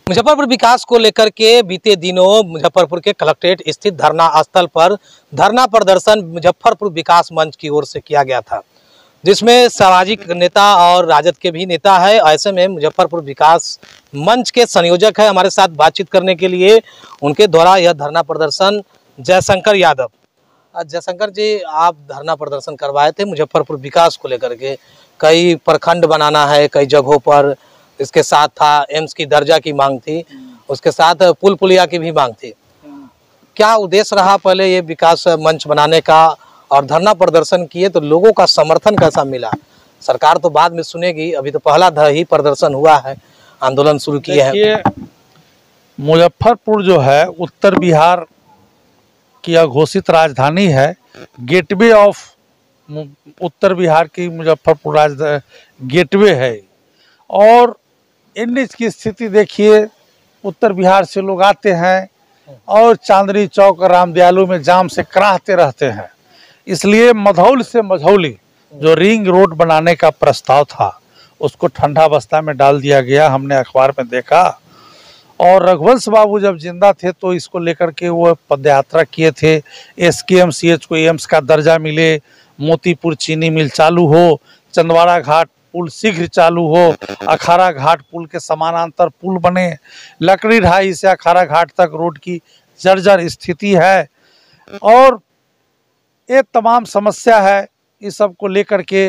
मुजफ्फरपुर विकास को लेकर के बीते दिनों मुजफ्फरपुर के कलेक्ट्रेट स्थित धरना स्थल पर धरना प्रदर्शन मुजफ्फरपुर विकास मंच की ओर से किया गया था, जिसमें सामाजिक नेता और राजद के भी नेता है। ऐसे में मुजफ्फरपुर विकास मंच के संयोजक है हमारे साथ बातचीत करने के लिए। उनके द्वारा यह धरना प्रदर्शन जयशंकर यादव। जयशंकर जी, आप धरना प्रदर्शन करवाए थे मुजफ्फरपुर विकास को लेकर के। कई प्रखंड बनाना है कई जगहों पर, इसके साथ था एम्स की दर्जा की मांग थी, उसके साथ पुल पुलिया की भी मांग थी। क्या उद्देश्य रहा पहले ये विकास मंच बनाने का, और धरना प्रदर्शन किए तो लोगों का समर्थन कैसा मिला? सरकार तो बाद में सुनेगी, अभी तो पहला ही प्रदर्शन हुआ है, आंदोलन शुरू किए हैं। मुजफ्फरपुर जो है उत्तर बिहार की अघोषित राजधानी है, गेटवे ऑफ उत्तर बिहार की मुजफ्फरपुर गेटवे है। और एनएच की स्थिति देखिए, उत्तर बिहार से लोग आते हैं और चांदनी चौक रामदयालु में जाम से कराहते रहते हैं। इसलिए मधौल से मझौली जो रिंग रोड बनाने का प्रस्ताव था उसको ठंडा अवस्था में डाल दिया गया, हमने अखबार में देखा। और रघुवंश बाबू जब जिंदा थे तो इसको लेकर के वो पदयात्रा किए थे, एसकेएमसीएच को एम्स का दर्जा मिले, मोतीपुर चीनी मिल चालू हो, चंदवाड़ा घाट पुल शीघ्र चालू हो, अखाड़ा घाट पुल के समानांतर पुल बने, लकड़ी ढाई से अखाड़ा घाट तक रोड की जर्जर स्थिति है। और ये तमाम समस्या है, इस सब को लेकर के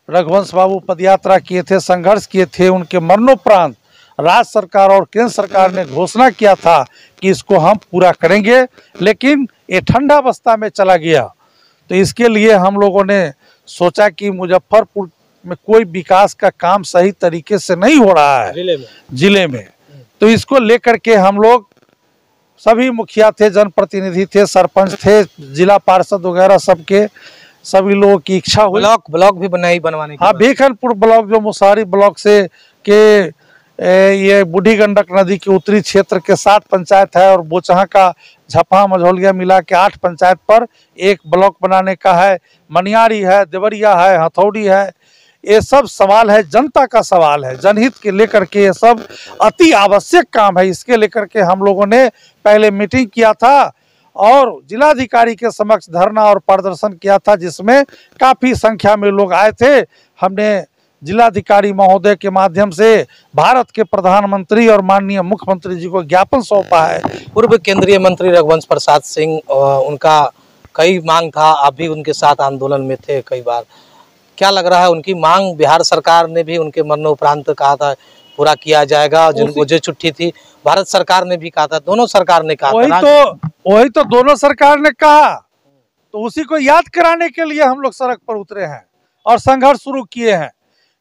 रघुवंश बाबू पदयात्रा किए थे, संघर्ष किए थे। उनके मरणोपरांत राज्य सरकार और केंद्र सरकार ने घोषणा किया था कि इसको हम पूरा करेंगे, लेकिन ये ठंडा अवस्था में चला गया। तो इसके लिए हम लोगों ने सोचा कि मुजफ्फरपुर में कोई विकास का काम सही तरीके से नहीं हो रहा है जिले में। तो इसको लेकर के हम लोग सभी मुखिया थे, जनप्रतिनिधि थे, सरपंच थे, जिला पार्षद वगैरह सबके सभी लोगों की इच्छा हुई। ब्लॉक भी बनवाने की। हाँ, भीखनपुर ब्लॉक जो मुसारी ब्लॉक से के ये बूढ़ी गंडक नदी के उत्तरी क्षेत्र के 7 पंचायत है और बोचहा का झपा मझौलिया मिला के 8 पंचायत पर एक ब्लॉक बनाने का है। मनियारी है, देवरिया है, हथौड़ी है। ये सब सवाल है, जनता का सवाल है, जनहित के लेकर के ये सब अति आवश्यक काम है। इसके लेकर के हम लोगों ने पहले मीटिंग किया था और जिलाधिकारी के समक्ष धरना और प्रदर्शन किया था, जिसमें काफ़ी संख्या में लोग आए थे। हमने जिलाधिकारी महोदय के माध्यम से भारत के प्रधानमंत्री और माननीय मुख्यमंत्री जी को ज्ञापन सौंपा है। पूर्व केंद्रीय मंत्री रघुवंश प्रसाद सिंह, उनका कई मांग था, आप भी उनके साथ आंदोलन में थे कई बार। क्या लग रहा है, उनकी मांग बिहार सरकार ने भी उनके मरणोपरांत कहा था पूरा किया जाएगा? जिनको जो चिट्ठी थी भारत सरकार ने भी कहा था, दोनों सरकार ने कहा था। वही तो दोनों सरकार ने कहा, तो उसी को याद कराने के लिए हम लोग सड़क पर उतरे हैं और संघर्ष शुरू किए हैं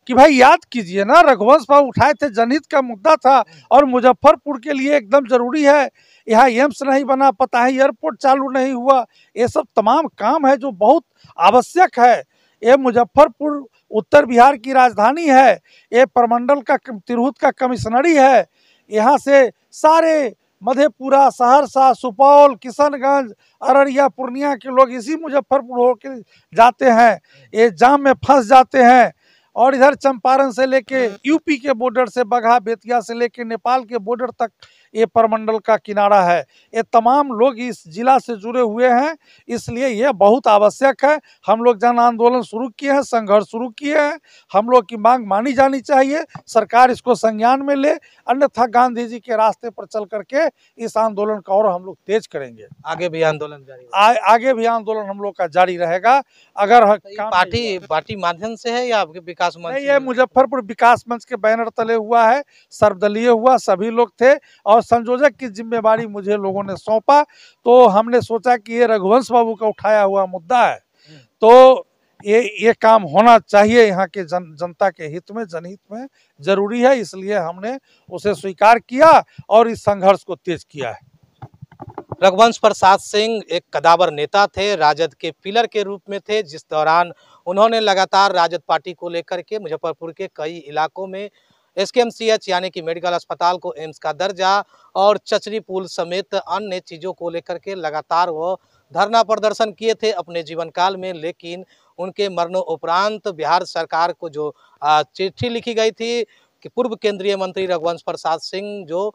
कि भाई याद कीजिए ना, रघुवंश बाबू उठाए थे, जनहित का मुद्दा था और मुजफ्फरपुर के लिए एकदम जरूरी है। यहाँ एम्स नहीं बना, पता है एयरपोर्ट चालू नहीं हुआ, ये सब तमाम काम है जो बहुत आवश्यक है। ये मुजफ्फरपुर उत्तर बिहार की राजधानी है, ये प्रमंडल का तिरहुत का कमिश्नरी है। यहाँ से सारे मधेपुरा, सहरसा, सुपौल, किशनगंज, अररिया, पूर्णिया के लोग इसी मुजफ्फरपुर होकर जाते हैं, ये जाम में फंस जाते हैं। और इधर चंपारण से लेके यूपी के बॉर्डर से बगहा बेतिया से लेके नेपाल के बॉर्डर तक ये परमंडल का किनारा है। ये तमाम लोग इस जिला से जुड़े हुए हैं, इसलिए ये बहुत आवश्यक है। हम लोग जन आंदोलन शुरू किए हैं, संघर्ष शुरू किए हैं। हम लोग की मांग मानी जानी चाहिए, सरकार इसको संज्ञान में ले, अन्यथा गांधी जी के रास्ते पर चल करके इस आंदोलन का और हम लोग तेज करेंगे। आगे भी आंदोलन जारी आगे भी आंदोलन हम लोग का जारी रहेगा। अगर पार्टी माध्यम से है या आपके विकास मंच? नहीं, ये मुजफ्फरपुर विकास मंच के बैनर तले हुआ है, सर्वदलीय हुआ, सभी लोग थे और संयोजक की जिम्मेवारी मुझे लोगों ने सौंपा। तो हमने सोचा कि ये रघुवंश बाबू का उठाया हुआ मुद्दा है, तो ये काम होना चाहिए यहाँ के जनता के हित में, जनहित में जरूरी है, इसलिए हमने उसे स्वीकार किया और इस संघर्ष को तेज किया है। रघुवंश प्रसाद सिंह एक कदावर नेता थे, राजद के पिलर के रूप में थे, जिस दौरान उन्होंने लगातार राजद पार्टी को लेकर के मुजफ्फरपुर के कई इलाकों में एसकेएमसीएच यानी कि मेडिकल अस्पताल को एम्स का दर्जा और चचरी पुल समेत अन्य चीज़ों को लेकर के लगातार वो धरना प्रदर्शन किए थे अपने जीवन काल में। लेकिन उनके मरणोपरांत बिहार सरकार को जो चिट्ठी लिखी गई थी कि पूर्व केंद्रीय मंत्री रघुवंश प्रसाद सिंह जो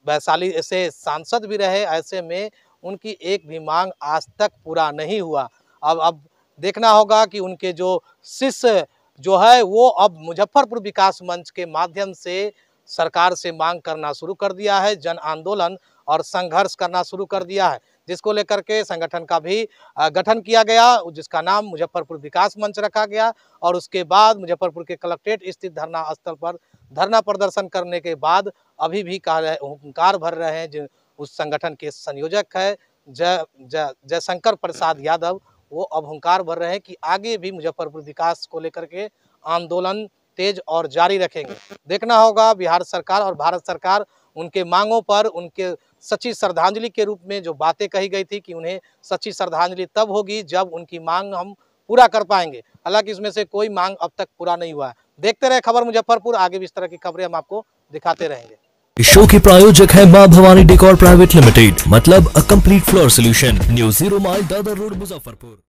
वैशाली से सांसद भी रहे, ऐसे में उनकी एक भी मांग आज तक पूरा नहीं हुआ। अब देखना होगा कि उनके जो शिष्य जो है वो अब मुजफ्फरपुर विकास मंच के माध्यम से सरकार से मांग करना शुरू कर दिया है, जन आंदोलन और संघर्ष करना शुरू कर दिया है, जिसको लेकर के संगठन का भी गठन किया गया, जिसका नाम मुजफ्फरपुर विकास मंच रखा गया। और उसके बाद मुजफ्फरपुर के कलेक्ट्रेट स्थित धरना स्थल पर धरना प्रदर्शन करने के बाद अभी भी हुंकार भर रहे हैं जो उस संगठन के संयोजक है जयशंकर प्रसाद यादव, वो अब हुंकार भर रहे हैं कि आगे भी मुजफ्फरपुर विकास को लेकर के आंदोलन तेज और जारी रखेंगे। देखना होगा बिहार सरकार और भारत सरकार उनके मांगों पर उनके सच्ची श्रद्धांजलि के रूप में जो बातें कही गई थी कि उन्हें सच्ची श्रद्धांजलि तब होगी जब उनकी मांग हम पूरा कर पाएंगे। हालांकि इसमें से कोई मांग अब तक पूरा नहीं हुआ है। देखते रहे खबर मुजफ्फरपुर, आगे भी इस तरह की खबरें हम आपको दिखाते रहेंगे। इस शो के प्रायोजक है मां भवानी डेकोर प्राइवेट लिमिटेड, मतलब a complete floor solution, new 0 mile Dadar road, Muzaffarpur.